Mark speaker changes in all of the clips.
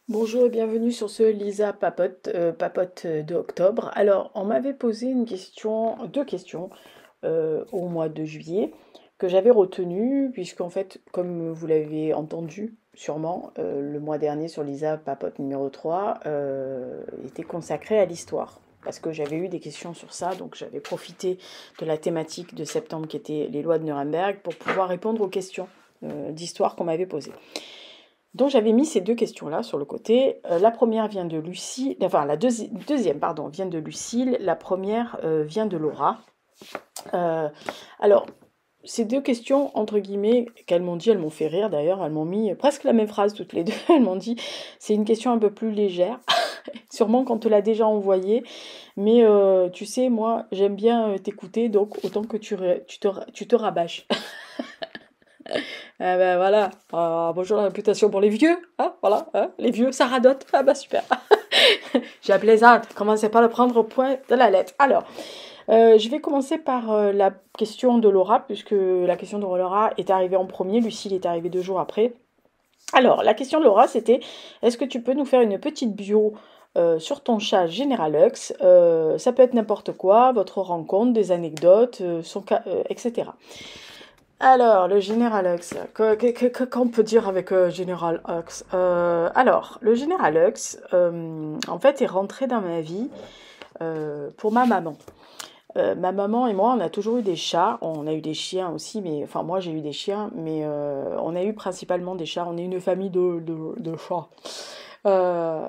Speaker 1: Bonjour et bienvenue sur ce Lisa Papote, Papote de octobre. Alors, on m'avait posé deux questions au mois de juillet que j'avais retenues, puisqu'en fait, comme vous l'avez entendu sûrement, le mois dernier sur Lisa Papote numéro 3 était consacré à l'histoire. Parce que j'avais eu des questions sur ça, donc j'avais profité de la thématique de septembre qui était les lois de Nuremberg pour pouvoir répondre aux questions d'histoire qu'on m'avait posées. Donc j'avais mis ces deux questions-là sur le côté. La première vient de Lucie, enfin la deuxième, pardon, vient de Lucille. La première vient de Laura. Alors, ces deux questions, entre guillemets, qu'elles m'ont dit, elles m'ont fait rire d'ailleurs, elles m'ont mis presque la même phrase toutes les deux. Elles m'ont dit, c'est une question un peu plus légère, sûrement qu'on te l'a déjà envoyée, mais tu sais, moi, j'aime bien t'écouter, donc autant que tu te rabâches. Ah ben voilà, bonjour la réputation pour les vieux, hein, voilà, hein, les vieux, ça radote, ah bah super. J'ai plaisante, commencez pas à le prendre au point de la lettre. Alors, je vais commencer par la question de Laura, puisque la question de Laura est arrivée en premier, Lucille est arrivée 2 jours après. Alors, la question de Laura, c'était, est-ce que tu peux nous faire une petite bio sur ton chat Generalux, ça peut être n'importe quoi, votre rencontre, des anecdotes, etc. Alors, le General Hux, qu'on peut dire avec General Hux alors, le General Hux, en fait, est rentré dans ma vie pour ma maman. Ma maman et moi, on a toujours eu des chats. On a eu des chiens aussi, mais enfin, moi, j'ai eu des chiens, mais on a eu principalement des chats. On est une famille de chats. Euh,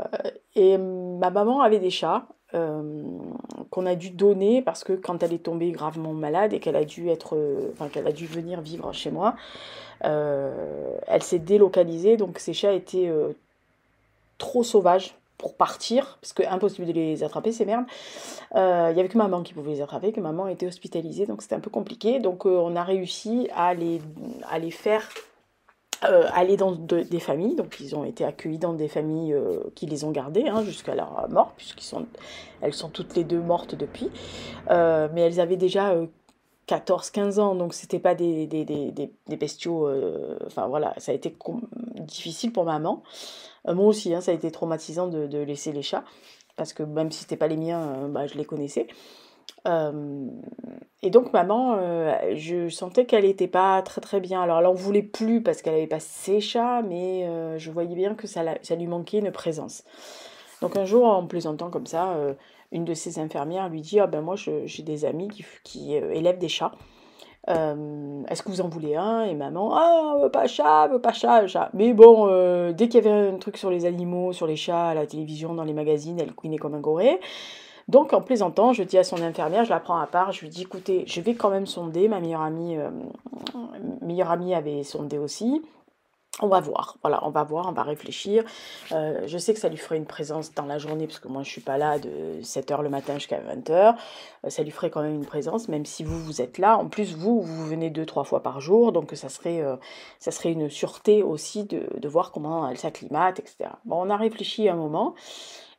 Speaker 1: et ma maman avait des chats qu'on a dû donner parce que quand elle est tombée gravement malade et qu'elle a dû qu'elle a dû venir vivre chez moi, elle s'est délocalisée. Donc ces chats étaient trop sauvages pour partir, parce que impossible de les attraper, ces merdes. Il y avait que maman qui pouvait les attraper, que maman était hospitalisée, donc c'était un peu compliqué. Donc on a réussi à les faire aller dans des familles, donc ils ont été accueillis dans des familles qui les ont gardés jusqu'à leur mort, elles sont toutes les deux mortes depuis, mais elles avaient déjà 14-15 ans, donc c'était pas des bestiaux, enfin voilà, ça a été difficile pour maman. Moi aussi, ça a été traumatisant de laisser les chats, parce que même si c'était pas les miens, je les connaissais. Euh, et donc maman, je sentais qu'elle était pas très très bien. Alors elle en voulait plus parce qu'elle avait pas ses chats, mais je voyais bien que ça lui manquait une présence. Donc un jour, en plaisantant comme ça, une de ses infirmières lui dit: ah ben moi j'ai des amis qui élèvent des chats. Est-ce que vous en voulez un? Et maman: ah, pas chat, pas chat, chat. Mais bon, dès qu'il y avait un truc sur les animaux, sur les chats, à la télévision, dans les magazines, elle couinait comme un goré. Donc en plaisantant, je dis à son infirmière, je la prends à part, je lui dis: écoutez, je vais quand même sonder, ma meilleure amie avait sondé aussi. On va voir, voilà, on va voir, on va réfléchir. Je sais que ça lui ferait une présence dans la journée, parce que moi je suis pas là de 7h le matin jusqu'à 20h. Ça lui ferait quand même une présence, même si vous êtes là. En plus, vous venez 2-3 fois par jour, donc ça serait une sûreté aussi de voir comment elle s'acclimate, etc. Bon, on a réfléchi un moment,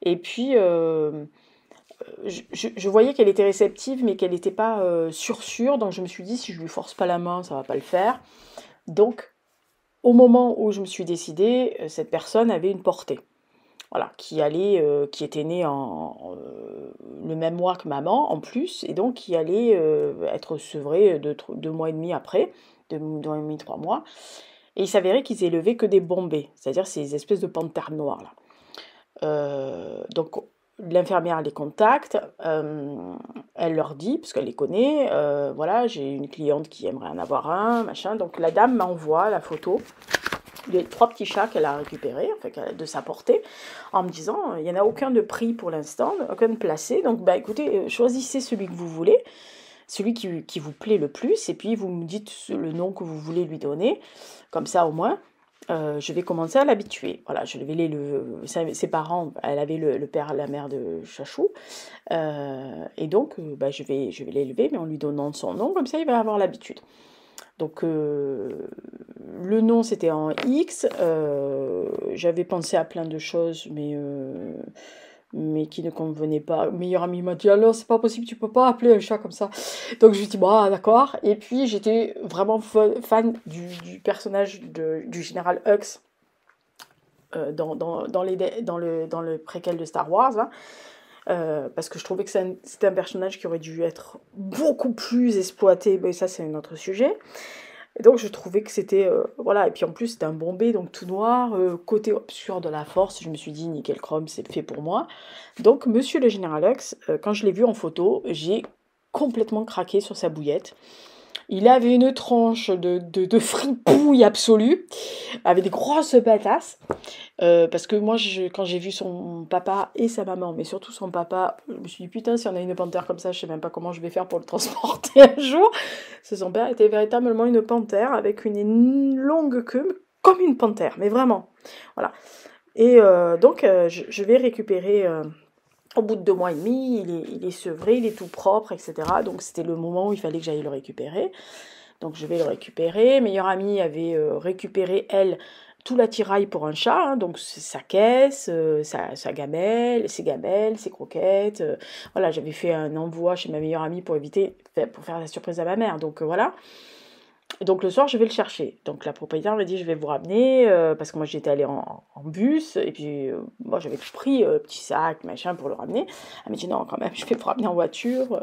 Speaker 1: et puis je voyais qu'elle était réceptive, mais qu'elle n'était pas sûre, donc je me suis dit: si je lui force pas la main, ça va pas le faire. Donc, au moment où je me suis décidée, cette personne avait une portée. Voilà, qui était née le même mois que maman, en plus, et donc qui allait être sevrée 2 mois et demi après, 2 mois et demi, 3 mois. Et il s'avérait qu'ils élevaient que des bombés, c'est-à-dire ces espèces de panthères noires là. Donc l'infirmière les contacte, elle leur dit, parce qu'elle les connaît, voilà, j'ai une cliente qui aimerait en avoir un, machin. Donc la dame m'envoie la photo des 3 petits chats qu'elle a récupérés, enfin de sa portée, en me disant: il n'y en a aucun de pris pour l'instant, aucun de placé, donc bah écoutez, choisissez celui que vous voulez, celui qui vous plaît le plus, et puis vous me dites le nom que vous voulez lui donner, comme ça au moins. Je vais commencer à l'habituer. Voilà, ses parents, elle avait le père et la mère de Chachou, et donc je vais l'élever, mais en lui donnant son nom, comme ça il va avoir l'habitude. Donc le nom c'était en X, j'avais pensé à plein de choses, mais mais qui ne convenait pas. Meilleur ami m'a dit, alors c'est pas possible, tu peux pas appeler un chat comme ça. Donc je lui ai dit, bah d'accord. Et puis j'étais vraiment fan du personnage du général Hux dans le préquel de Star Wars, hein. Parce que je trouvais que c'était un personnage qui aurait dû être beaucoup plus exploité, mais ça c'est un autre sujet. Et donc je trouvais que c'était, voilà, et puis en plus c'était un bombé, donc tout noir, côté obscur de la force, je me suis dit nickel chrome, c'est fait pour moi. Donc Monsieur le Général Hux, quand je l'ai vu en photo, j'ai complètement craqué sur sa bouillette. Il avait une tronche de fripouille absolue, avec des grosses patasses. Parce que moi, quand j'ai vu son papa et sa maman, mais surtout son papa, je me suis dit, putain, si on a une panthère comme ça, je sais même pas comment je vais faire pour le transporter un jour. Son père était véritablement une panthère avec une longue queue, comme une panthère, mais vraiment. Voilà. Et donc, je vais récupérer, au bout de 2 mois et demi, il est sevré, il est tout propre, etc. Donc, c'était le moment où il fallait que j'aille le récupérer. Donc je vais le récupérer. Meilleure amie avait récupéré, elle, tout l'attirail pour un chat, hein, donc sa caisse, sa gamelle, ses gamelles, ses croquettes. Voilà, j'avais fait un envoi chez ma meilleure amie pour faire la surprise à ma mère. Donc voilà. Et donc le soir, je vais le chercher. Donc la propriétaire m'a dit, je vais vous ramener, parce que moi j'étais allée en bus, et puis moi j'avais tout pris, petit sac, machin, pour le ramener. Elle m'a dit, non, quand même, je vais vous ramener en voiture.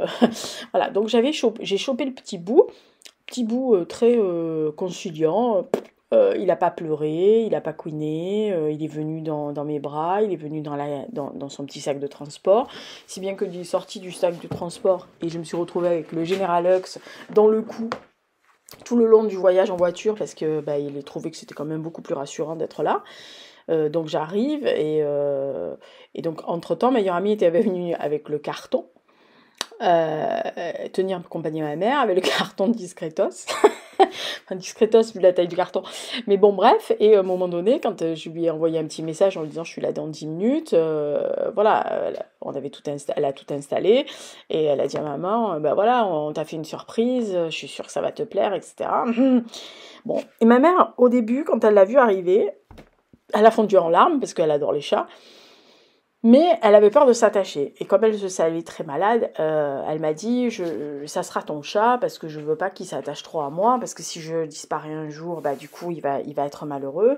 Speaker 1: Voilà, donc j'ai chopé le petit bout très conciliant. Il n'a pas pleuré, il n'a pas couiné, il est venu dans mes bras, il est venu dans son petit sac de transport. Si bien que j'ai sorti du sac de transport et je me suis retrouvée avec le Général Hux dans le cou tout le long du voyage en voiture parce que il a trouvé que c'était quand même beaucoup plus rassurant d'être là. Donc j'arrive et donc entre-temps, meilleure amie était venue avec le carton. Tenir compagnie à ma mère avec le carton de Discretos. Enfin, Discretos vu la taille du carton. Mais bon, bref. Et à un moment donné, quand je lui ai envoyé un petit message en lui disant je suis là dans 10 minutes, voilà, elle a tout installé. Et elle a dit à maman, voilà, on t'a fait une surprise, je suis sûre que ça va te plaire, etc. Bon. Et ma mère, au début, quand elle l'a vu arriver, elle a fondu en larmes parce qu'elle adore les chats. Mais elle avait peur de s'attacher. Et comme elle se savait très malade, elle m'a dit, ça sera ton chat, parce que je veux pas qu'il s'attache trop à moi, parce que si je disparais un jour, du coup, il va être malheureux.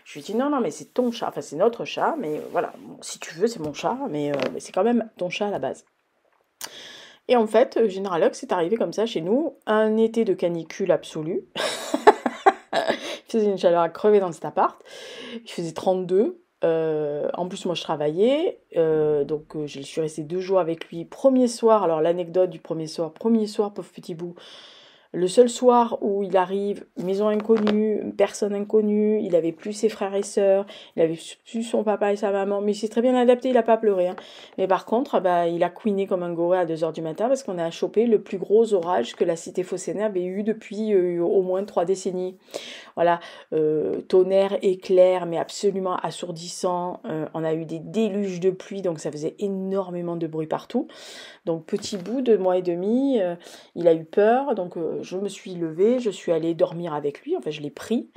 Speaker 1: Je lui ai dit, non, non, mais c'est ton chat, enfin, c'est notre chat, mais voilà, bon, si tu veux, c'est mon chat, mais c'est quand même ton chat à la base. Et en fait, Général Hux est arrivé comme ça chez nous, un été de canicule absolue. Il faisait une chaleur à crever dans cet appart. Il faisait 32. En plus, moi, je travaillais. Donc, je suis restée 2 jours avec lui. Premier soir, alors l'anecdote du premier soir, pauvre petit bout. Le seul soir où il arrive, maison inconnue, personne inconnue, il avait plus ses frères et sœurs, il avait plus son papa et sa maman, mais il s'est très bien adapté, il n'a pas pleuré, hein. Mais par contre, il a couiné comme un goré à 2h du matin parce qu'on a chopé le plus gros orage que la cité phocéenne avait eu depuis au moins 3 décennies. Voilà, tonnerre, éclair, mais absolument assourdissant. On a eu des déluges de pluie, donc ça faisait énormément de bruit partout. Donc petit bout, 2 mois et demi, il a eu peur, donc je me suis levée, je suis allée dormir avec lui, enfin je l'ai pris.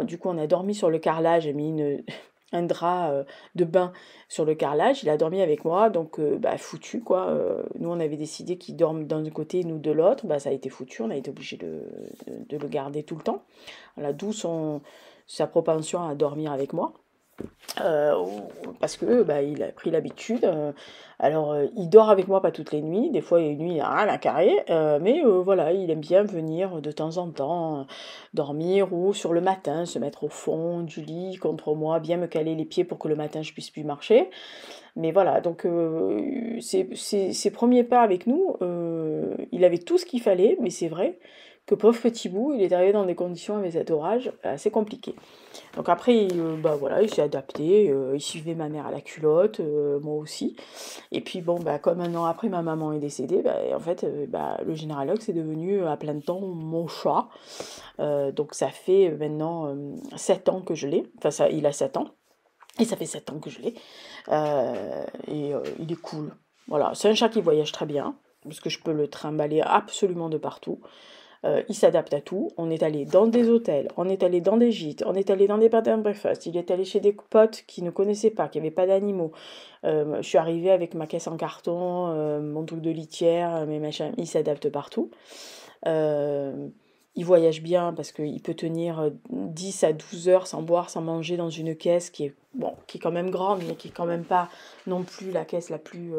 Speaker 1: Du coup on a dormi sur le carrelage, j'ai mis un drap de bain sur le carrelage, il a dormi avec moi, donc foutu quoi. Nous on avait décidé qu'il dorme d'un côté, nous de l'autre, ça a été foutu, on a été obligé de le garder tout le temps. Voilà, d'où sa propension à dormir avec moi. Parce que il a pris l'habitude. Alors il dort avec moi pas toutes les nuits, des fois il y a une nuit il a rien à carrer, mais voilà, il aime bien venir de temps en temps dormir ou sur le matin se mettre au fond du lit contre moi, bien me caler les pieds pour que le matin je puisse plus marcher. Mais voilà, donc ses premiers pas avec nous, il avait tout ce qu'il fallait, mais c'est vrai que pauvre petit bout, il est arrivé dans des conditions avec cet orage assez compliquées. Donc après, voilà, il s'est adapté, il suivait ma mère à la culotte, moi aussi. Et puis bon, comme 1 an après ma maman est décédée, en fait, le Général Hux est devenu à plein temps mon chat. Donc ça fait maintenant 7 ans que je l'ai. Enfin, il a 7 ans. Et ça fait 7 ans que je l'ai. Il est cool. Voilà, c'est un chat qui voyage très bien, parce que je peux le trimballer absolument de partout. Il s'adapte à tout. On est allé dans des hôtels, on est allé dans des gîtes, on est allé dans des bed and breakfast, il est allé chez des potes qui ne connaissaient pas, qui n'avaient pas d'animaux. Je suis arrivée avec ma caisse en carton, mon truc de litière, mes machins. Il s'adapte partout. Euh, il voyage bien parce qu'il peut tenir 10 à 12 heures sans boire, sans manger dans une caisse qui est, bon, qui est quand même grande, mais qui est quand même pas non plus la caisse la plus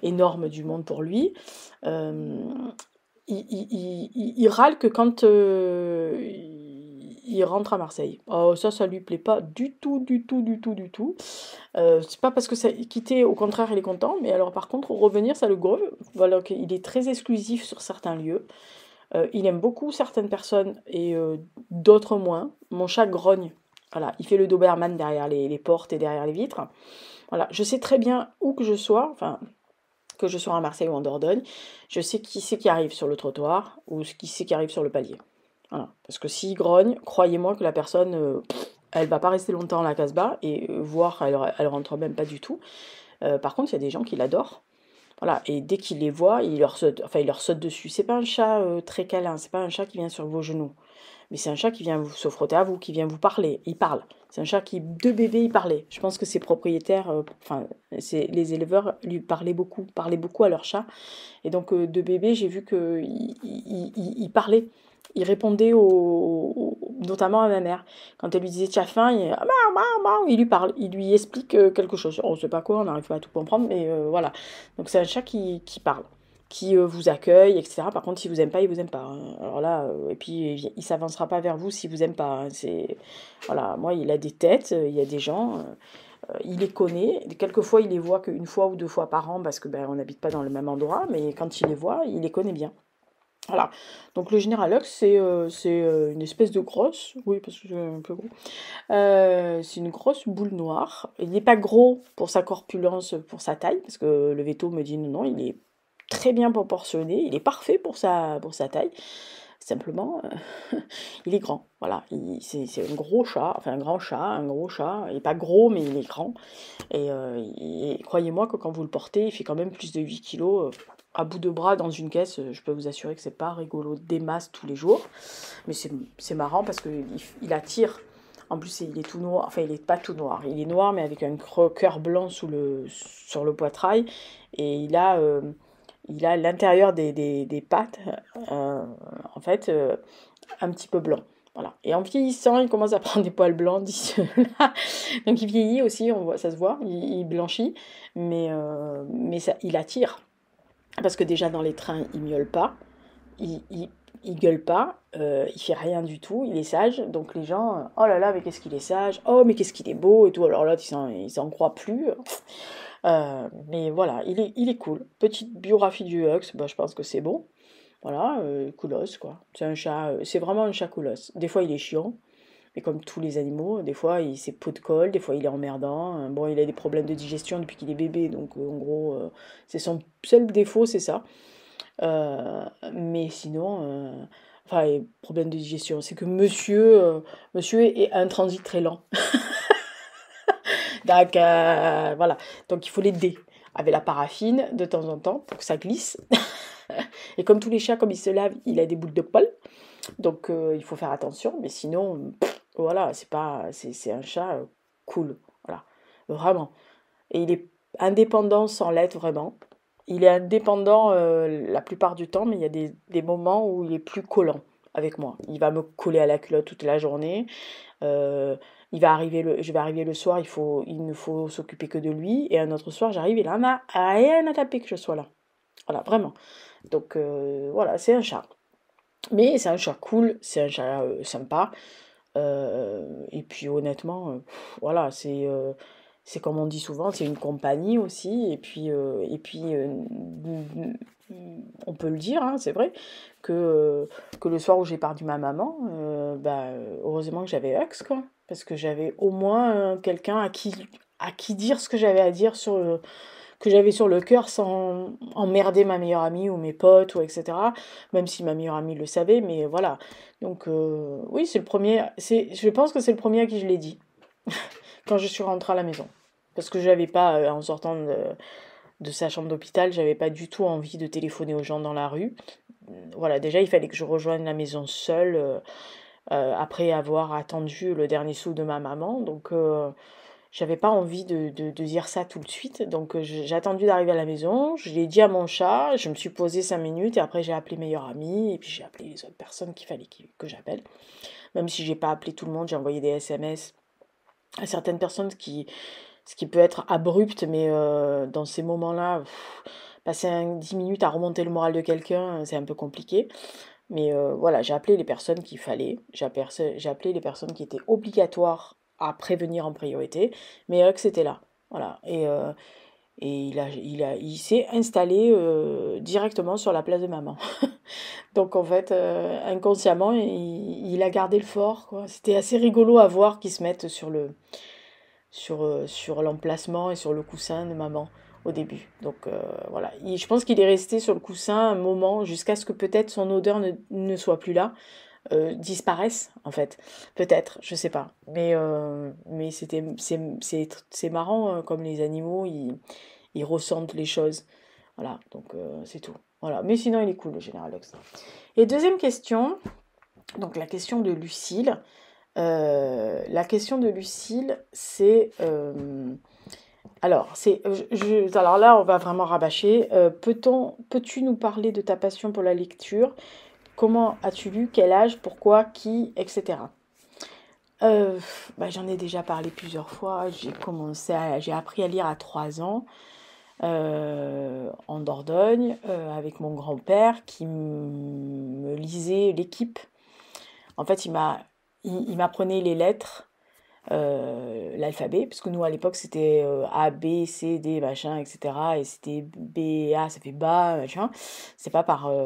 Speaker 1: énorme du monde pour lui. Euh, il râle que quand il rentre à Marseille. Oh, ça lui plaît pas du tout, du tout, du tout, du tout. C'est pas parce que ça quitter, au contraire, il est content, mais alors par contre, revenir, ça le grouille. Voilà, il est très exclusif sur certains lieux. Il aime beaucoup certaines personnes et d'autres moins. Mon chat grogne. Voilà, il fait le Doberman derrière les portes et derrière les vitres. Voilà, je sais très bien où que je sois, enfin, que je sois à Marseille ou en Dordogne, je sais qui c'est qui arrive sur le trottoir ou qui c'est qui arrive sur le palier. Voilà, parce que s'il grogne, croyez-moi que la personne, elle va pas rester longtemps à la Casbah et voire elle rentre même pas du tout. Par contre, il y a des gens qui l'adorent. Voilà, et dès qu'il les voit, il leur saute dessus. C'est pas un chat très câlin, c'est pas un chat qui vient sur vos genoux. Mais c'est un chat qui vient se frotter à vous, qui vient vous parler. Il parle. C'est un chat qui, de bébé, il parlait. Je pense que ses propriétaires, les éleveurs lui parlaient beaucoup à leur chat. Et donc, de bébé, j'ai vu qu'il parlait. Il répondait notamment à ma mère. Quand elle lui disait tu as faim, il lui parle, il lui explique quelque chose. On ne sait pas quoi, on n'arrive pas à tout comprendre, mais voilà. Donc c'est un chat qui parle, qui vous accueille, etc. Par contre, s'il vous aime pas, il vous aime pas, hein. Alors là, et puis il s'avancera pas vers vous s'il vous aime pas, hein. C'est voilà, moi il a des têtes, il y a des gens. Il les connaît, quelquefois il les voit qu'une fois ou deux fois par an parce que ben, on n'habite pas dans le même endroit, mais quand il les voit, il les connaît bien. Voilà, donc le Général Lux, c'est une espèce de grosse, oui, parce que c'est un peu gros, c'est une grosse boule noire. Il n'est pas gros pour sa corpulence, pour sa taille, parce que le veto me dit non, non, il est très bien proportionné, il est parfait pour sa taille. Simplement, il est grand, voilà, c'est un gros chat, enfin un gros chat, il n'est pas gros, mais il est grand. Et croyez-moi que quand vous le portez, il fait quand même plus de 8 kilos à bout de bras dans une caisse. Je peux vous assurer que c'est pas rigolo des masses tous les jours. Mais c'est marrant parce qu'il attire. En plus, il est tout noir. Enfin, il est pas tout noir. Il est noir, mais avec un cœur blanc sur le poitrail. Et il a l'intérieur des pattes, en fait, un petit peu blanc. Voilà. Et en vieillissant, il commence à prendre des poils blancs d'ici là. Donc il vieillit aussi, ça se voit, il blanchit, mais ça, il attire. Parce que déjà dans les trains, il miaule pas, il gueule pas, il fait rien du tout, il est sage. Donc les gens, oh là là, mais qu'est-ce qu'il est sage, oh mais qu'est-ce qu'il est beau et tout. Alors là, ils s'en croient plus. Mais voilà, il est cool. Petite biographie du Hux, bah, je pense que c'est bon. Voilà, coolos quoi. C'est un chat, c'est vraiment un chat coolos. Des fois il est chiant, mais comme tous les animaux, des fois c'est pot de colle, des fois il est emmerdant. Bon, il a des problèmes de digestion depuis qu'il est bébé, donc en gros, c'est son seul défaut, c'est ça. Mais sinon, enfin, problème de digestion, c'est que monsieur est un transit très lent. Donc voilà, donc il faut l'aider avec la paraffine de temps en temps pour que ça glisse. Et comme tous les chats, comme il se lave, il a des boules de poils. Donc il faut faire attention, mais sinon, voilà, c'est un chat cool, voilà, vraiment. Et il est indépendant sans l'être vraiment. Il est indépendant la plupart du temps, mais il y a des moments où il est plus collant avec moi. Il va me coller à la culotte toute la journée. Euh, je vais arriver le soir, il ne faut s'occuper que de lui. Et un autre soir, j'arrive, il en a rien à taper que je sois là. Voilà, vraiment. Donc voilà, c'est un chat. Mais c'est un chat cool, c'est un chat sympa. Et puis honnêtement, voilà, c'est comme on dit souvent, c'est une compagnie aussi. On peut le dire, hein, c'est vrai, que le soir où j'ai perdu ma maman, heureusement que j'avais Hux, quoi. Parce que j'avais au moins quelqu'un à qui dire ce que j'avais à dire que j'avais sur le cœur sans emmerder ma meilleure amie ou mes potes ou etc. Même si ma meilleure amie le savait, mais voilà. Donc oui, c'est le premier. Je pense que c'est le premier à qui je l'ai dit quand je suis rentrée à la maison, parce que j'avais pas en sortant de sa chambre d'hôpital, j'avais pas du tout envie de téléphoner aux gens dans la rue. voilà, déjà, il fallait que je rejoigne la maison seule, après avoir attendu le dernier sou de ma maman. Donc, j'avais pas envie de dire ça tout de suite. Donc, j'ai attendu d'arriver à la maison. Je l'ai dit à mon chat. Je me suis posée 5 minutes et après, j'ai appelé meilleure amie. Et puis, j'ai appelé les autres personnes qu'il fallait que j'appelle. Même si j'ai pas appelé tout le monde, j'ai envoyé des SMS à certaines personnes, ce qui peut être abrupt, mais dans ces moments-là, passer 10 minutes à remonter le moral de quelqu'un, c'est un peu compliqué. Mais voilà, j'ai appelé les personnes qu'il fallait, j'ai appelé les personnes qui étaient obligatoires à prévenir en priorité, mais que c'était là. Voilà. Et il s'est installé directement sur la place de maman. Donc en fait, inconsciemment, il a gardé le fort, quoi. C'était assez rigolo à voir qu'il se mette sur l'emplacement et sur le coussin de maman au début. Donc voilà, je pense qu'il est resté sur le coussin un moment jusqu'à ce que peut-être son odeur ne soit plus là, disparaisse en fait. Peut-être, je sais pas. Mais c'est marrant comme les animaux, ils ressentent les choses. Voilà, donc c'est tout. Voilà, mais sinon il est cool le général Ox. Et deuxième question, donc la question de Lucille. La question de Lucille, c'est... alors là, on va vraiment rabâcher. Peux-tu nous parler de ta passion pour la lecture? Comment as-tu lu? Quel âge? Pourquoi? Qui? Etc. J'en ai déjà parlé plusieurs fois. J'ai appris à lire à 3 ans en Dordogne avec mon grand-père qui me lisait L'Équipe. En fait, il m'apprenait les lettres, l'alphabet, parce que nous à l'époque c'était A, B, C, D, machin, etc. Et c'était B, A, ça fait bas, machin. C'est pas par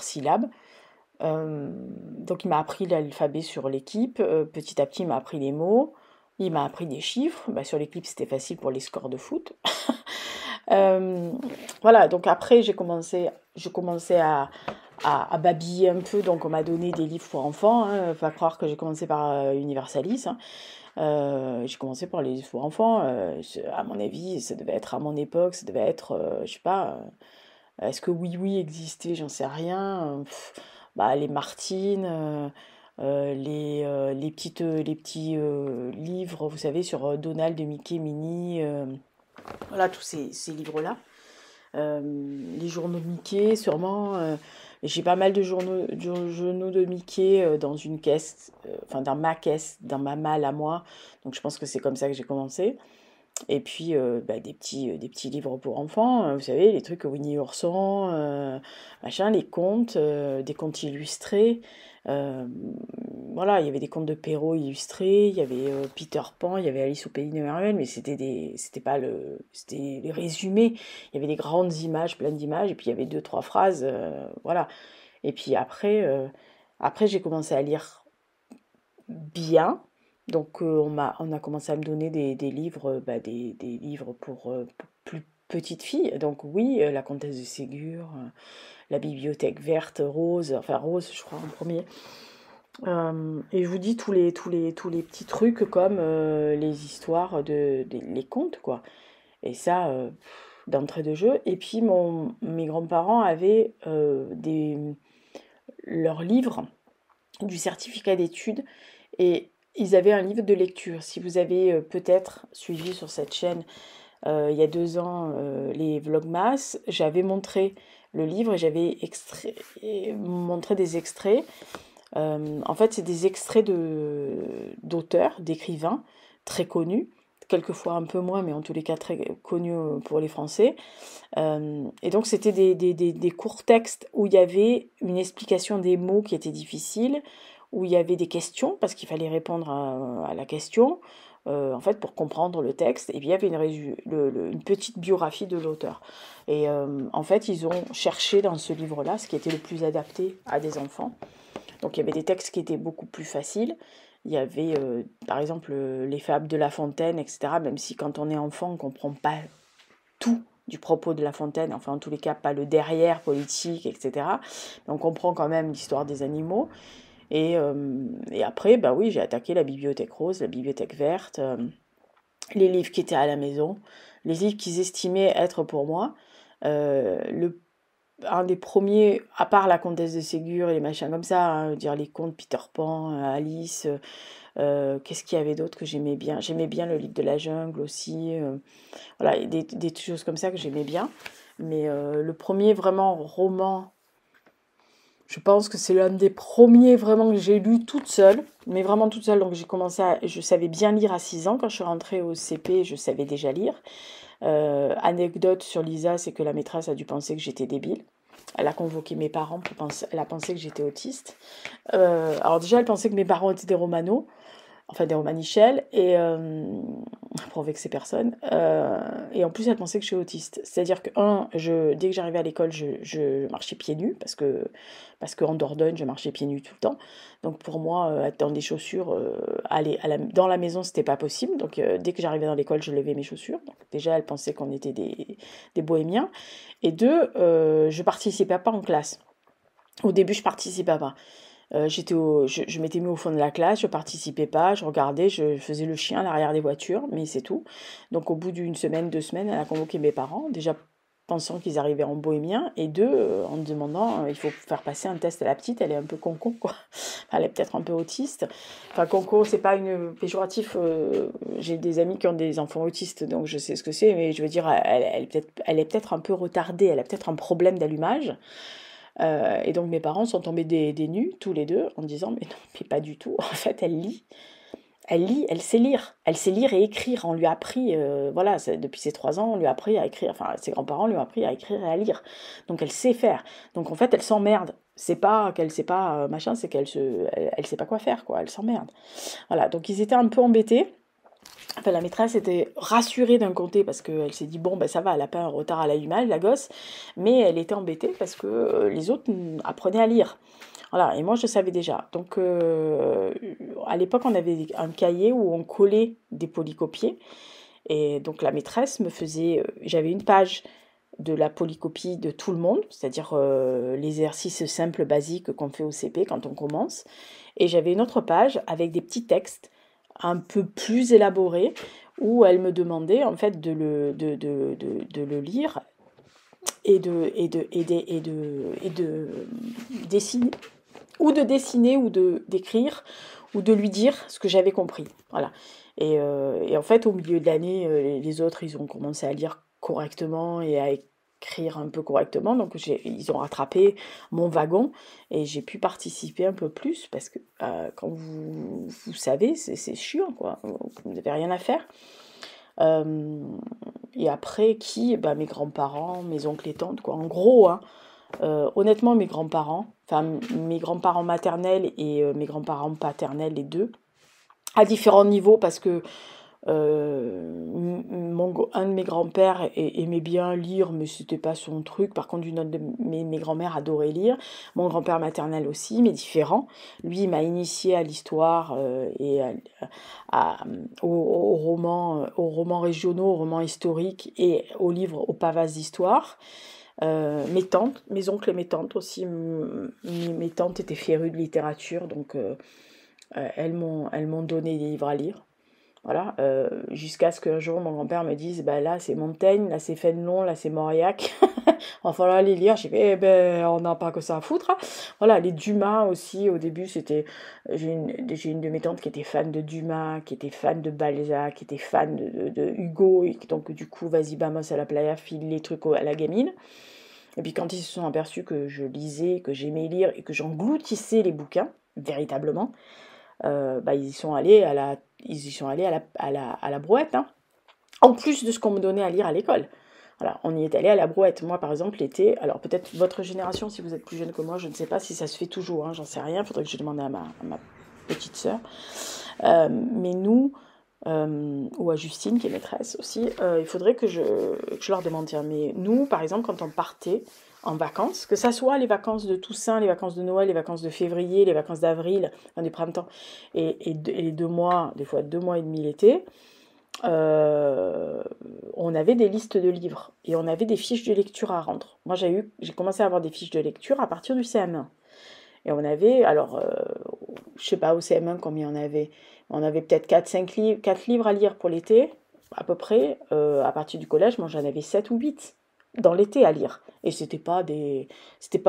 Speaker 1: syllabe. Donc il m'a appris l'alphabet sur L'Équipe. Petit à petit, il m'a appris les mots. Il m'a appris des chiffres. Sur L'Équipe, c'était facile pour les scores de foot. Euh, voilà, donc après, je commençais à babiller un peu, donc on m'a donné des livres pour enfants. Hein. Faut pas croire que j'ai commencé par Universalis. Hein. J'ai commencé par les livres pour enfants. À mon avis, ça devait être à mon époque, ça devait être, je sais pas, est-ce que Oui Oui existait? J'en sais rien. Les Martines, les petits livres, vous savez, sur Donald, Mickey, Minnie. Voilà, tous ces livres-là. Les journaux de Mickey, sûrement. J'ai pas mal de journaux de Mickey dans une caisse, enfin dans ma caisse, dans ma malle à moi. Donc je pense que c'est comme ça que j'ai commencé. Et puis des petits livres pour enfants, vous savez, les trucs Winnie l'ourson, machin, les contes, des contes illustrés. Euh, voilà, il y avait des contes de Perrault illustrés, il y avait Peter Pan, il y avait Alice au pays des merveilles, mais c'était pas c'était les résumés. Il y avait des grandes images, plein d'images, et puis il y avait deux, trois phrases, voilà. Et puis après j'ai commencé à lire bien. Donc on a commencé à me donner des livres, des livres pour plus petites filles. Donc oui, La Comtesse de Ségur, La Bibliothèque verte, Rose, enfin Rose je crois en premier. Et je vous dis tous les petits trucs comme les histoires les contes quoi. Et ça, d'entrée de jeu. Et puis mes grands-parents avaient leurs livres du certificat d'études et ils avaient un livre de lecture. Si vous avez peut-être suivi sur cette chaîne il y a 2 ans les Vlogmas, j'avais montré le livre et j'avais montré des extraits. En fait, c'est des extraits d'auteurs, d'écrivains très connus, quelquefois un peu moins, mais en tous les cas très connus pour les Français. Et donc, c'était des courts textes où il y avait une explication des mots qui étaient difficiles, où il y avait des questions, parce qu'il fallait répondre à la question, en fait, pour comprendre le texte. Et puis, il y avait une petite biographie de l'auteur. Et en fait, ils ont cherché dans ce livre-là ce qui était le plus adapté à des enfants. Donc, il y avait des textes qui étaient beaucoup plus faciles. Il y avait, par exemple, les fables de La Fontaine, etc. Même si quand on est enfant, on ne comprend pas tout du propos de La Fontaine, enfin en tous les cas pas le derrière politique, etc. Mais on comprend quand même l'histoire des animaux. Et après, bah oui, j'ai attaqué la bibliothèque rose, la bibliothèque verte, les livres qui étaient à la maison, les livres qu'ils estimaient être pour moi. Le un des premiers, à part la Comtesse de Ségur et les machins comme ça, hein, dire les contes Peter Pan, Alice, qu'est-ce qu'il y avait d'autre que j'aimais bien? J'aimais bien le livre de la jungle aussi, voilà, des choses comme ça que j'aimais bien. Mais le premier vraiment roman, je pense que c'est l'un des premiers vraiment que j'ai lu toute seule, mais vraiment toute seule. Donc je savais bien lire à 6 ans. Quand je suis rentrée au CP, je savais déjà lire. Anecdote sur Lisa, c'est que la maîtresse a dû penser que j'étais débile. Elle a convoqué mes parents elle a pensé que j'étais autiste. Alors déjà, elle pensait que mes parents étaient des romanos, enfin des romanichels, et pour vexer personne. Et en plus, elle pensait que je suis autiste. C'est-à-dire que, dès que j'arrivais à l'école, je marchais pieds nus, parce qu'en Dordogne, je marchais pieds nus tout le temps. Donc pour moi, être dans des chaussures, aller dans la maison, c'était pas possible. Donc dès que j'arrivais dans l'école, je levais mes chaussures. Donc déjà, elle pensait qu'on était des bohémiens. Et deux, je participais pas en classe. Au début, je participais pas. Je m'étais mis au fond de la classe, je participais pas, je regardais, je faisais le chien à l'arrière des voitures, mais c'est tout. Donc au bout d'une semaine, 2 semaines, elle a convoqué mes parents, déjà pensant qu'ils arrivaient en bohémien, et deux, en me demandant, il faut faire passer un test à la petite, elle est un peu conco, quoi. Elle est peut-être un peu autiste. Enfin, conco, c'est pas une péjoratif, j'ai des amis qui ont des enfants autistes, donc je sais ce que c'est, mais je veux dire, elle est peut-être un peu retardée, elle a peut-être un problème d'allumage. Et donc mes parents sont tombés des nues, tous les deux, en disant mais non, mais pas du tout. En fait, elle lit, elle sait lire. Elle sait lire et écrire. On lui a appris, voilà, depuis ses 3 ans, on lui a appris à écrire. Enfin, ses grands-parents lui ont appris à écrire et à lire. Donc elle sait faire. Donc en fait, elle s'emmerde. C'est pas qu'elle sait pas machin, c'est elle sait pas quoi faire, quoi. Elle s'emmerde. Voilà, donc ils étaient un peu embêtés. Enfin, la maîtresse était rassurée d'un côté parce qu'elle s'est dit, bon, ben ça va, elle n'a pas un retard à l'allumage, la gosse, mais elle était embêtée parce que les autres apprenaient à lire. Voilà, et moi je savais déjà. Donc à l'époque, on avait un cahier où on collait des polycopiés. Et donc la maîtresse me faisait, j'avais une page de la polycopie de tout le monde, c'est-à-dire les exercices simples, basiques qu'on fait au CP quand on commence. Et j'avais une autre page avec des petits textes un peu plus élaborés où elle me demandait en fait de le lire et de dessiner ou d'écrire ou de lui dire ce que j'avais compris. Voilà. Et en fait, au milieu de l'année, les autres, ils ont commencé à lire correctement et à écrire un peu correctement. Donc, ils ont rattrapé mon wagon et j'ai pu participer un peu plus parce que quand vous savez, c'est chiant, quoi. Vous n'avez rien à faire. Et après, mes grands-parents, mes oncles et tantes, quoi. En gros, hein, honnêtement, mes grands-parents maternels et mes grands-parents paternels, les deux, à différents niveaux, parce que un de mes grands-pères aimait bien lire, mais c'était pas son truc. Par contre, une autre de mes grands-mères adorait lire. Mon grand-père maternel aussi, mais différent. Lui, il m'a initié à l'histoire et aux romans régionaux, aux romans historiques et aux livres, aux pavasses d'histoire. Mes tantes, mes oncles et mes tantes aussi. Mes tantes étaient férues de littérature, donc elles m'ont donné des livres à lire. Voilà, jusqu'à ce qu'un jour mon grand-père me dise, bah là c'est Montaigne, là c'est Fénelon, là c'est Mauriac, il va falloir les lire. J'ai fait, eh ben on n'a pas que ça à foutre, hein. Voilà, les Dumas aussi, au début c'était, j'ai une de mes tantes qui était fan de Dumas, qui était fan de Balzac, qui était fan de Hugo, et donc du coup, vas-y, vamos à la playa, file les trucs à la gamine. Et puis quand ils se sont aperçus que je lisais, que j'aimais lire et que j'engloutissais les bouquins, véritablement, ils y sont allés à la brouette, hein. En plus de ce qu'on me donnait à lire à l'école. Voilà, on y est allé à la brouette. Moi, par exemple, l'été, alors peut-être votre génération, si vous êtes plus jeune que moi, je ne sais pas si ça se fait toujours, hein, j'en sais rien, il faudrait que je demande à ma petite sœur. Mais nous, ou à Justine, qui est maîtresse aussi, il faudrait que je leur demande. Tiens, mais nous, par exemple, quand on partait en vacances, que ça soit les vacances de Toussaint, les vacances de Noël, les vacances de février, les vacances d'avril, enfin, du printemps, et les 2 mois, des fois 2 mois et demi l'été, on avait des listes de livres et on avait des fiches de lecture à rendre. Moi, j'ai commencé à avoir des fiches de lecture à partir du CM1. Et on avait, alors, je sais pas, au CM1 combien on avait. On avait peut-être 4 livres à lire pour l'été, à peu près. À partir du collège, moi j'en avais 7 ou 8. dans l'été à lire. Et c'était pas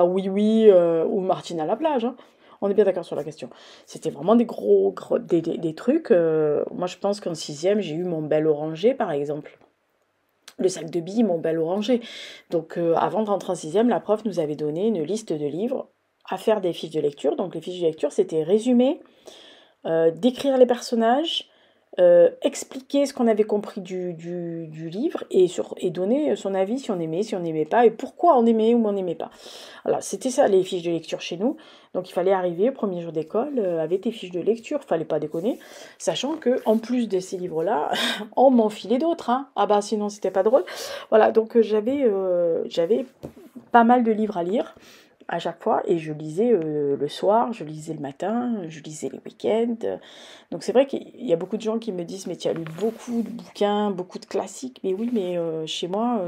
Speaker 1: Oui Oui ou Martine à la plage, hein. On est bien d'accord sur la question. C'était vraiment des trucs. Moi, je pense qu'en sixième, j'ai eu mon bel oranger, par exemple. Le sac de billes, mon bel oranger. Donc, avant de rentrer en sixième, la prof nous avait donné une liste de livres à faire des fiches de lecture. Donc, les fiches de lecture, c'était résumer, décrire les personnages, expliquer ce qu'on avait compris du livre et donner son avis si on n'aimait pas et pourquoi on aimait ou on n'aimait pas. Voilà, c'était ça les fiches de lecture chez nous. Donc il fallait arriver au premier jour d'école avec tes fiches de lecture, fallait pas déconner, sachant que en plus de ces livres-là, on m'en filait d'autres, hein. Ah bah sinon c'était pas drôle. Voilà, donc j'avais pas mal de livres à lire à chaque fois et je lisais le soir, je lisais le matin, je lisais les week-ends. Donc c'est vrai qu'il y a beaucoup de gens qui me disent mais tu as lu beaucoup de bouquins, beaucoup de classiques. Mais oui, mais chez moi,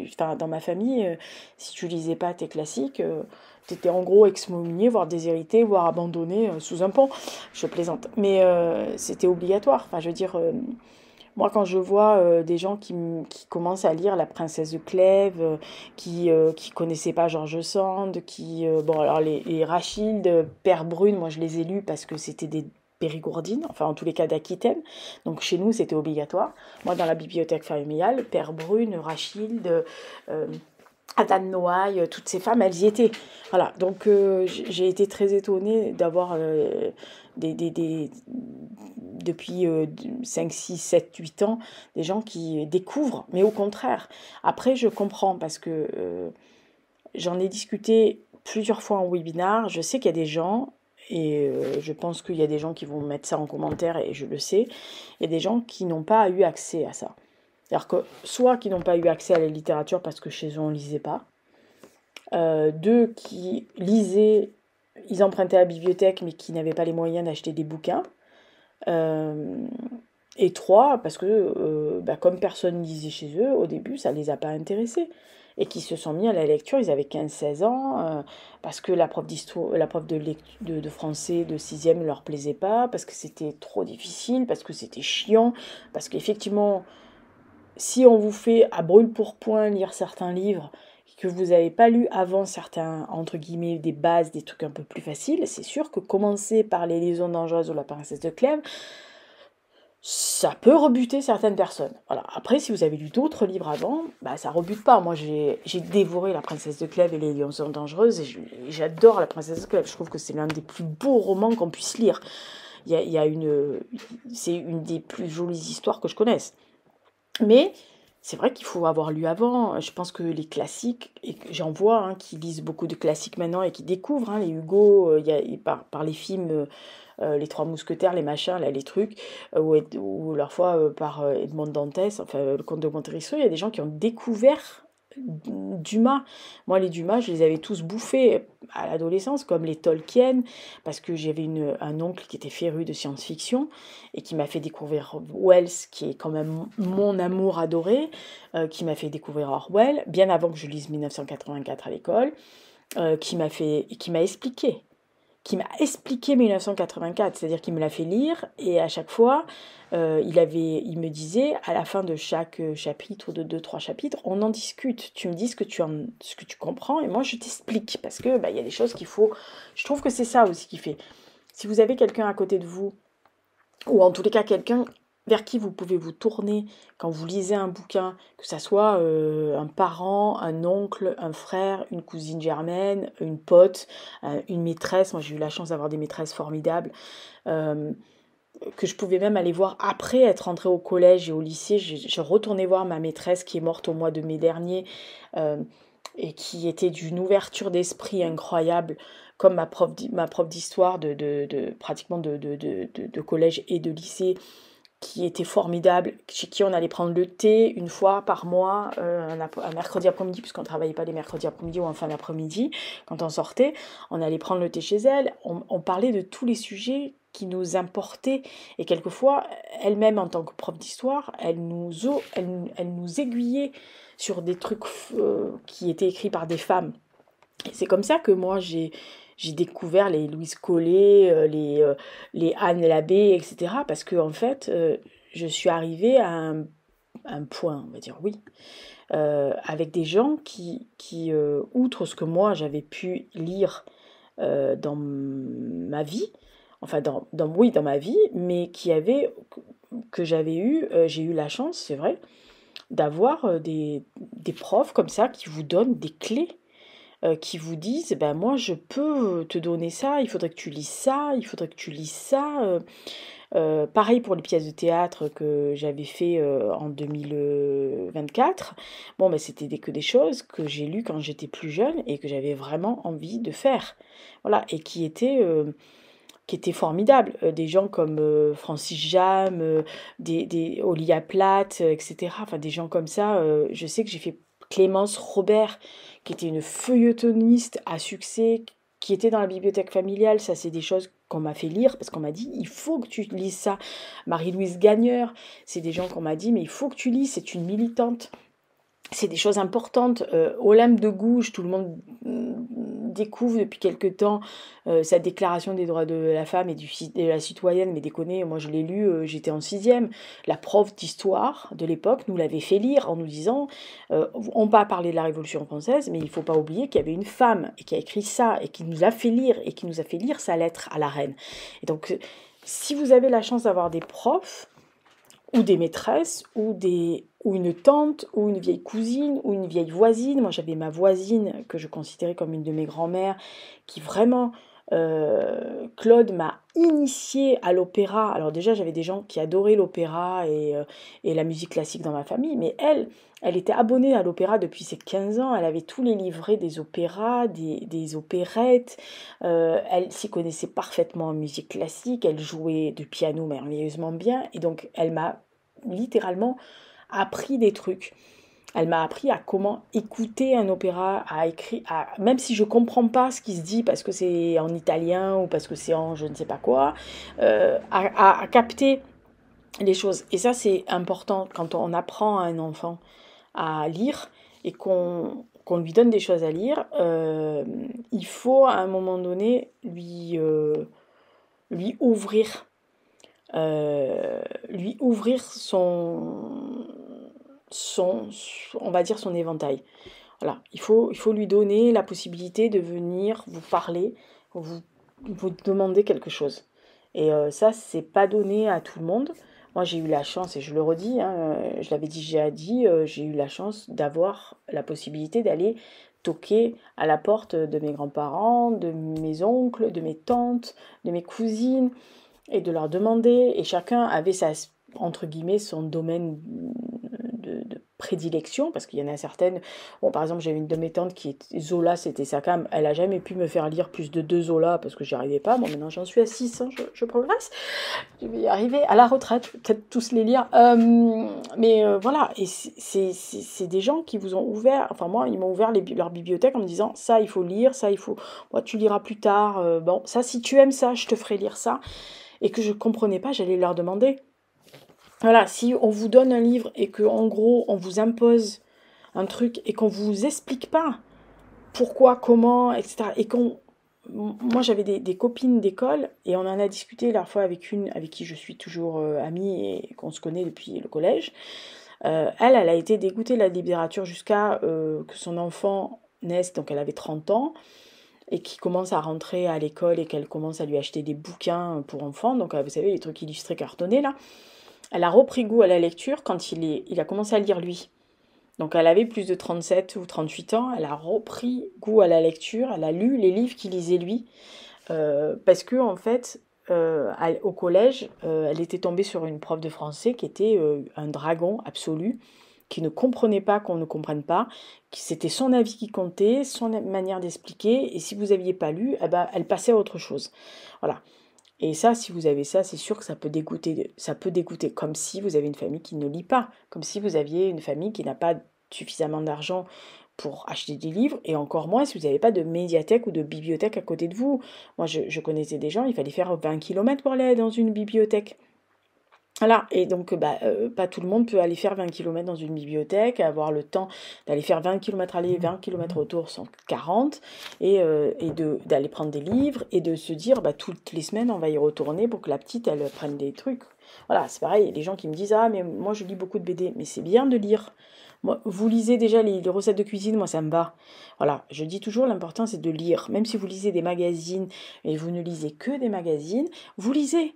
Speaker 1: enfin, dans ma famille, si tu lisais pas tes classiques, tu étais en gros excommunié, voire déshérité, voire abandonné sous un pont. Je plaisante. Mais c'était obligatoire. Enfin, je veux dire, moi, quand je vois des gens qui commencent à lire La Princesse de Clèves, qui connaissaient pas George Sand, bon, alors les Rachilde, Père Brune, moi je les ai lus parce que c'était des périgourdines, enfin en tous les cas d'Aquitaine, donc chez nous c'était obligatoire. Moi, dans la bibliothèque familiale, Père Brune, Rachilde, euh, Ada de Noailles, toutes ces femmes, elles y étaient. Voilà, donc j'ai été très étonnée d'avoir depuis 5, 6, 7, 8 ans, des gens qui découvrent, mais au contraire. Après, je comprends parce que j'en ai discuté plusieurs fois en webinar. Je sais qu'il y a des gens, et je pense qu'il y a des gens qui vont mettre ça en commentaire, et je le sais, il y a des gens qui n'ont pas eu accès à ça. C'est-à-dire que soit qui n'ont pas eu accès à la littérature parce que chez eux on ne lisait pas, deux qui lisaient, ils empruntaient à la bibliothèque mais qui n'avaient pas les moyens d'acheter des bouquins, euh, et trois parce que comme personne ne lisait chez eux au début ça ne les a pas intéressés et qui se sont mis à la lecture, ils avaient 15, 16 ans, parce que la prof d'histoire, la prof de français de sixième ne leur plaisait pas, parce que c'était trop difficile, parce que c'était chiant, parce qu'effectivement si on vous fait à brûle-pourpoint lire certains livres que vous n'avez pas lu avant, certains, entre guillemets, des bases, des trucs un peu plus faciles, c'est sûr que commencer par Les Liaisons dangereuses ou La Princesse de Clèves, ça peut rebuter certaines personnes. Voilà. Après, si vous avez lu d'autres livres avant, bah, ça rebute pas. Moi, j'ai dévoré La Princesse de Clèves et Les Liaisons dangereuses, et j'adore La Princesse de Clèves. Je trouve que c'est l'un des plus beaux romans qu'on puisse lire. C'est une des plus jolies histoires que je connaisse. Mais c'est vrai qu'il faut avoir lu avant. Je pense que les classiques, et j'en vois qui lisent beaucoup de classiques maintenant et qui découvrent les Hugo, par les films, les Trois Mousquetaires, les machins, là, les trucs, ou leur fois par Edmond Dantès, enfin le Comte de Monte Cristo, il y a des gens qui ont découvert Dumas. Moi, les Dumas, je les avais tous bouffés à l'adolescence, comme les Tolkien, parce que j'avais un oncle qui était féru de science-fiction et qui m'a fait découvrir Wells, qui est quand même mon amour adoré, qui m'a fait découvrir Orwell, bien avant que je lise 1984 à l'école, qui m'a expliqué 1984, c'est-à-dire qu'il me l'a fait lire et à chaque fois, il me disait à la fin de chaque chapitre, de 2, 3 chapitres, on en discute. Tu me dis ce que tu comprends et moi je t'explique parce que il y a des choses qu'il faut. Je trouve que c'est ça aussi qui fait. Si vous avez quelqu'un à côté de vous ou en tous les cas quelqu'un vers qui vous pouvez vous tourner quand vous lisez un bouquin, que ça soit un parent, un oncle, un frère, une cousine germaine, une pote, une maîtresse. Moi j'ai eu la chance d'avoir des maîtresses formidables, euh, que je pouvais même aller voir après être rentrée au collège et au lycée. Je retournais voir ma maîtresse qui est morte au mois de mai dernier, euh, et qui était d'une ouverture d'esprit incroyable, comme ma prof d'histoire pratiquement de collège et de lycée, qui était formidable, chez qui on allait prendre le thé une fois par mois, un mercredi après-midi, puisqu'on ne travaillait pas les mercredis après-midi ou en fin d'après-midi, quand on sortait, on allait prendre le thé chez elle, on parlait de tous les sujets qui nous importaient, et quelquefois, elle-même en tant que prof d'histoire, elle nous aiguillait sur des trucs qui étaient écrits par des femmes. Et c'est comme ça que moi j'ai découvert les Louise Collet, les Anne Labbé, etc. Parce que en fait, je suis arrivée à un point, on va dire oui. avec des gens qui outre ce que moi j'avais pu lire dans ma vie, enfin oui, dans ma vie, mais que j'avais eu, j'ai eu la chance, c'est vrai, d'avoir des profs comme ça qui vous donnent des clés, qui vous disent, ben moi je peux te donner ça, il faudrait que tu lises ça, il faudrait que tu lises ça. Pareil pour les pièces de théâtre que j'avais fait en 2024. Bon, ben, c'était que des choses que j'ai lues quand j'étais plus jeune et que j'avais vraiment envie de faire. Voilà, et qui étaient formidables. Des gens comme Francis Jam, Olia Plath, etc. Enfin, des gens comme ça. Je sais que j'ai fait Clémence Robert, qui était une feuilletoniste à succès, qui était dans la bibliothèque familiale. Ça, c'est des choses qu'on m'a fait lire parce qu'on m'a dit il faut que tu lises ça. Marie-Louise Gagneur, c'est des gens qu'on m'a dit mais il faut que tu lises, c'est une militante. C'est des choses importantes. Olympe de Gouges, tout le monde découvre depuis quelque temps sa déclaration des droits de la femme et de la citoyenne, mais déconnez, moi je l'ai lu, j'étais en sixième. La prof d'histoire de l'époque nous l'avait fait lire en nous disant, on va parler de la Révolution française, mais il ne faut pas oublier qu'il y avait une femme et qui a écrit ça et qui nous a fait lire et qui nous a fait lire sa lettre à la reine. Et donc, si vous avez la chance d'avoir des profs, ou des maîtresses, ou une tante, ou une vieille cousine, ou une vieille voisine. Moi, j'avais ma voisine que je considérais comme une de mes grand-mères, qui vraiment, Claude m'a initiée à l'opéra. Alors déjà, j'avais des gens qui adoraient l'opéra et la musique classique dans ma famille, mais elle était abonnée à l'opéra depuis ses 15 ans. Elle avait tous les livrets des opéras, des opérettes. Elle s'y connaissait parfaitement en musique classique. Elle jouait du piano merveilleusement bien. Et donc, elle m'a littéralement appris des trucs. Elle m'a appris à comment écouter un opéra, même si je comprends pas ce qui se dit parce que c'est en italien ou parce que c'est en je ne sais pas quoi, à capter les choses. Et ça, c'est important quand on apprend à un enfant à lire et qu'on lui donne des choses à lire. Il faut à un moment donné lui ouvrir on va dire son éventail. Voilà, il faut lui donner la possibilité de venir vous parler, vous demander quelque chose. Et ça, c'est pas donné à tout le monde. Moi, j'ai eu la chance, et je le redis, hein, je l'avais déjà dit, j'ai eu la chance d'avoir la possibilité d'aller toquer à la porte de mes grands-parents, de mes oncles, de mes tantes, de mes cousines, et de leur demander, et chacun avait entre guillemets, son domaine de prédilection, parce qu'il y en a certaines, bon, par exemple, j'avais une de mes tantes qui est Zola, c'était sa cam, elle a jamais pu me faire lire plus de 2 Zola, parce que j'y arrivais pas, bon, maintenant j'en suis à 6, hein, je progresse, je vais y arriver, à la retraite, je vais peut-être tous les lire, mais voilà, et c'est des gens qui vous ont ouvert, enfin moi, ils m'ont ouvert leur bibliothèque en me disant, ça il faut lire, ça il faut, moi, tu liras plus tard, bon, ça si tu aimes ça, je te ferai lire ça, et que je comprenais pas, j'allais leur demander. Voilà, si on vous donne un livre et que en gros on vous impose un truc et qu'on vous explique pas pourquoi, comment, etc. Moi j'avais des copines d'école et on en a discuté la fois avec une avec qui je suis toujours amie et qu'on se connaît depuis le collège. Elle a été dégoûtée de la littérature jusqu'à que son enfant naisse, donc elle avait 30 ans et qui commence à rentrer à l'école et qu'elle commence à lui acheter des bouquins pour enfants, donc vous savez les trucs illustrés cartonnés là. Elle a repris goût à la lecture quand il a commencé à lire lui. Donc elle avait plus de 37 ou 38 ans, elle a repris goût à la lecture, elle a lu les livres qu'il lisait lui, parce que en fait, au collège, elle était tombée sur une prof de français qui était un dragon absolu, qui ne comprenait pas qu'on ne comprenne pas, c'était son avis qui comptait, son manière d'expliquer, et si vous n'aviez pas lu, eh ben, elle passait à autre chose. Voilà. Et ça, si vous avez ça, c'est sûr que ça peut dégoûter. Ça peut dégoûter, comme si vous avez une famille qui ne lit pas, comme si vous aviez une famille qui n'a pas suffisamment d'argent pour acheter des livres, et encore moins si vous n'avez pas de médiathèque ou de bibliothèque à côté de vous. Moi, je connaissais des gens, il fallait faire 20 kilomètres pour aller dans une bibliothèque. Voilà, et donc pas tout le monde peut aller faire 20 kilomètres dans une bibliothèque, avoir le temps d'aller faire 20 kilomètres aller, 20 kilomètres retour, 140, et d'aller prendre des livres, et de se dire, toutes les semaines, on va y retourner pour que la petite, elle prenne des trucs. Voilà, c'est pareil, il y a des gens qui me disent, ah, mais moi je lis beaucoup de BD, mais c'est bien de lire. Moi, vous lisez déjà les recettes de cuisine, moi ça me va. Voilà, je dis toujours l'important c'est de lire. Même si vous lisez des magazines et vous ne lisez que des magazines, vous lisez.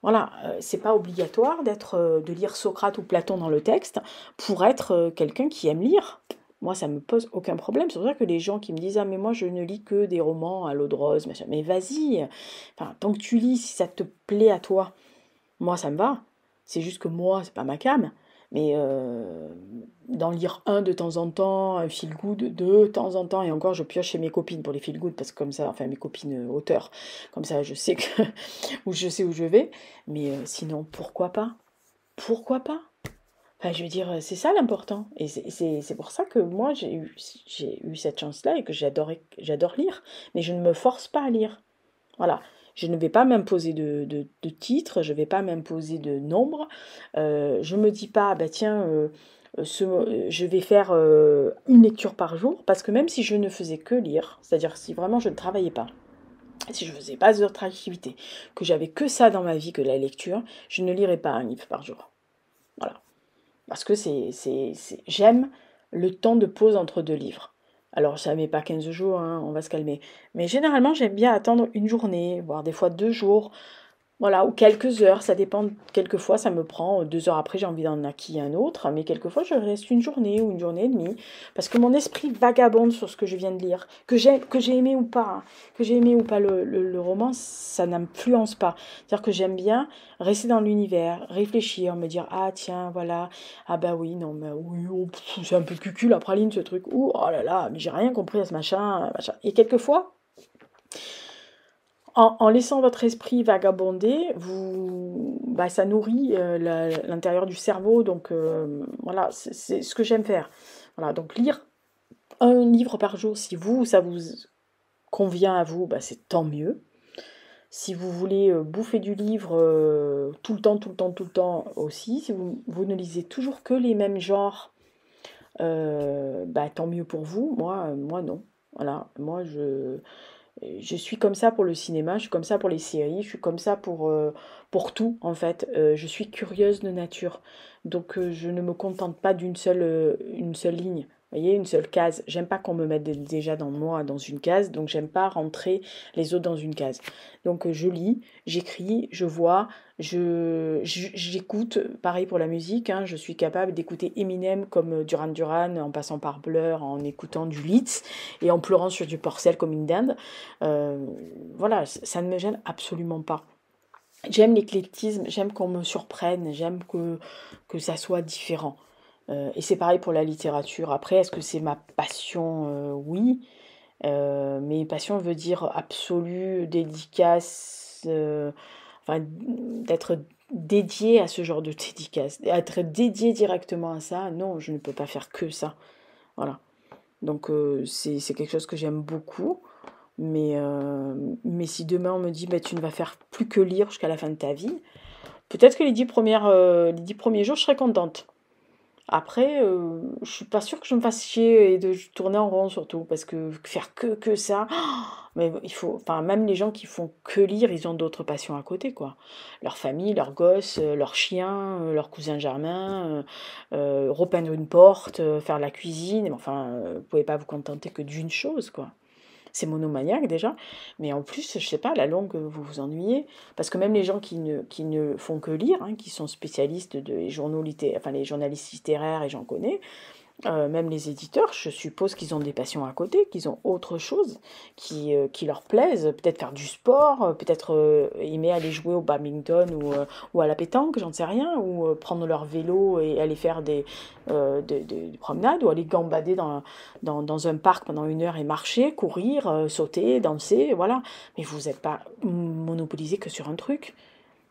Speaker 1: Voilà, c'est pas obligatoire de lire Socrate ou Platon dans le texte pour être quelqu'un qui aime lire. Moi, ça me pose aucun problème. C'est pour ça que les gens qui me disent ah mais moi je ne lis que des romans à l'eau de rose, machin. Mais vas-y, enfin, tant que tu lis, si ça te plaît à toi, moi ça me va. C'est juste que moi, c'est pas ma came. Mais d'en lire un de temps en temps, un feel good de temps en temps, et encore je pioche chez mes copines pour les feel good parce que comme ça, enfin mes copines auteurs, comme ça je sais que où je sais où je vais. Mais sinon, pourquoi pas? Pourquoi pas? Enfin, je veux dire, c'est ça l'important. Et c'est pour ça que moi, j'ai eu cette chance-là et que j'adore lire. Mais je ne me force pas à lire. Voilà. Je ne vais pas m'imposer de titre, je ne vais pas m'imposer de nombre. Je ne me dis pas, bah tiens, je vais faire une lecture par jour. Parce que même si je ne faisais que lire, c'est-à-dire si vraiment je ne travaillais pas, si je ne faisais pas d'autres activités, que j'avais que ça dans ma vie, que la lecture, je ne lirais pas un livre par jour. Voilà. Parce que j'aime le temps de pause entre deux livres. Alors, ça ne met pas 15 jours, hein, on va se calmer. Mais généralement, j'aime bien attendre une journée, voire des fois 2 jours, voilà, ou quelques heures, ça dépend. Quelquefois, ça me prend 2 heures après, j'ai envie d'en maquiller un autre, mais quelquefois, je reste une journée ou une journée et demie, parce que mon esprit vagabonde sur ce que je viens de lire, que j'ai aimé ou pas, hein, que j'ai aimé ou pas le roman, ça n'influence pas. C'est-à-dire que j'aime bien rester dans l'univers, réfléchir, me dire, ah tiens, voilà, ah bah oui, non, mais oui, oh, c'est un peu cucul la praline ce truc, ou oh là là, mais j'ai rien compris à ce machin, machin. Et quelquefois, en laissant votre esprit vagabonder, bah, ça nourrit l'intérieur du cerveau. Donc voilà, c'est ce que j'aime faire. Voilà, donc lire un livre par jour, si ça vous convient à vous, bah, c'est tant mieux. Si vous voulez bouffer du livre tout le temps, tout le temps, tout le temps aussi, si vous ne lisez toujours que les mêmes genres, bah, tant mieux pour vous. Moi non. Voilà, moi je suis comme ça pour le cinéma, je suis comme ça pour les séries, je suis comme ça pour tout en fait. Je suis curieuse de nature. Donc je ne me contente pas une seule ligne. Vous voyez, une seule case. J'aime pas qu'on me mette déjà dans une case, donc j'aime pas rentrer les autres dans une case. Donc je lis, j'écris, je vois, j'écoute. Pareil pour la musique, hein, je suis capable d'écouter Eminem comme Duran Duran en passant par Blur, en écoutant du Litz et en pleurant sur du Porcel comme une dinde. Euh, voilà, ça ne me gêne absolument pas. J'aime l'éclectisme, j'aime qu'on me surprenne, j'aime que ça soit différent. Et c'est pareil pour la littérature. Après, est-ce que c'est ma passion? Oui. Mais passion veut dire absolue, dédicace, enfin, d'être dédié à ce genre de dédicace. Être dédié directement à ça, non, je ne peux pas faire que ça. Voilà. Donc c'est quelque chose que j'aime beaucoup. Mais si demain on me dit bah, tu ne vas faire plus que lire jusqu'à la fin de ta vie, peut-être que les 10 premiers jours je serai contente. Après, je suis pas sûre que je me fasse chier et de tourner en rond surtout, parce que faire que ça, mais il faut, enfin même les gens qui font que lire, ils ont d'autres passions à côté quoi. Leur famille, leurs gosses, leurs chiens, leur cousin germain, repeindre une porte, faire la cuisine, mais enfin, vous pouvez pas vous contenter que d'une chose quoi. C'est monomaniaque déjà, mais en plus, je sais pas, à la longue, vous vous ennuyez. Parce que même les gens qui ne font que lire, hein, qui sont spécialistes des journaux littéraires, enfin les journalistes littéraires, et j'en connais, même les éditeurs, je suppose qu'ils ont des passions à côté, qu'ils ont autre chose qui leur plaisent. Peut-être faire du sport, peut-être aimer aller jouer au badminton ou à la pétanque, j'en sais rien, ou prendre leur vélo et aller faire des promenades, ou aller gambader dans un parc pendant 1 heure et marcher, courir, sauter, danser, voilà. Mais vous n'êtes pas monopolisé que sur un truc.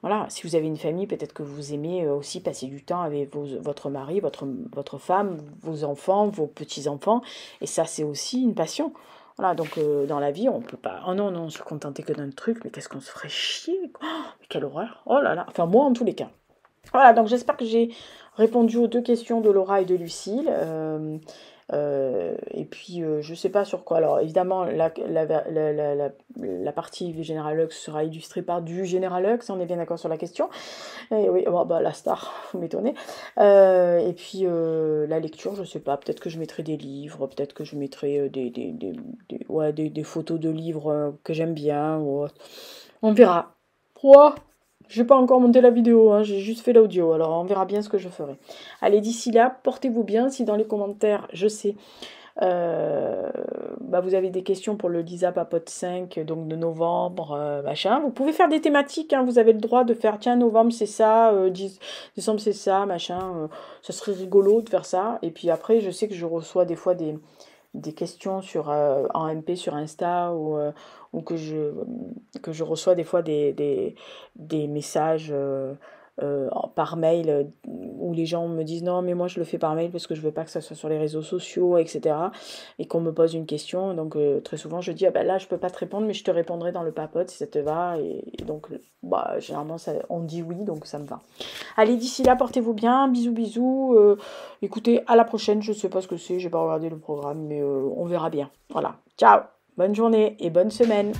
Speaker 1: Voilà, si vous avez une famille, peut-être que vous aimez aussi passer du temps avec votre mari, votre femme, vos enfants, vos petits-enfants. Et ça, c'est aussi une passion. Voilà, donc dans la vie, on peut pas... Oh non, non, se contenter que d'un truc, mais qu'est-ce qu'on se ferait chier, quoi. Oh, mais quelle horreur. Oh là là. Enfin, moi, en tous les cas. Voilà, donc j'espère que j'ai répondu aux 2 questions de Laura et de Lucille. Et puis, je sais pas sur quoi. Alors, évidemment, la partie Generalux sera illustrée par du Generalux, on est bien d'accord sur la question. Et oui, bon, bah, la star, vous m'étonnez. Et puis, la lecture, je sais pas, peut-être que je mettrai des livres, peut-être que je mettrai ouais, des photos de livres que j'aime bien. On verra. Ouah, j'ai pas encore monté la vidéo, hein, j'ai juste fait l'audio, alors on verra bien ce que je ferai. Allez, d'ici là, portez-vous bien. Si dans les commentaires, je sais, bah, vous avez des questions pour le Lisa Papote 5, donc de novembre, machin, vous pouvez faire des thématiques, hein, vous avez le droit de faire, tiens, novembre c'est ça, décembre c'est ça, machin, ça serait rigolo de faire ça. Et puis après, je sais que je reçois des fois des questions en MP sur Insta ou que je reçois des fois des messages par mail où les gens me disent non mais moi je le fais par mail parce que je veux pas que ça soit sur les réseaux sociaux, etc. Et qu'on me pose une question. Donc très souvent je dis ah ben là je peux pas te répondre mais je te répondrai dans le papote si ça te va. Et donc bah, généralement on dit oui donc ça me va. Allez, d'ici là, portez-vous bien. Bisous, bisous. Écoutez, à la prochaine. Je sais pas ce que c'est. J'ai pas regardé le programme, mais on verra bien. Voilà. Ciao. Bonne journée et bonne semaine.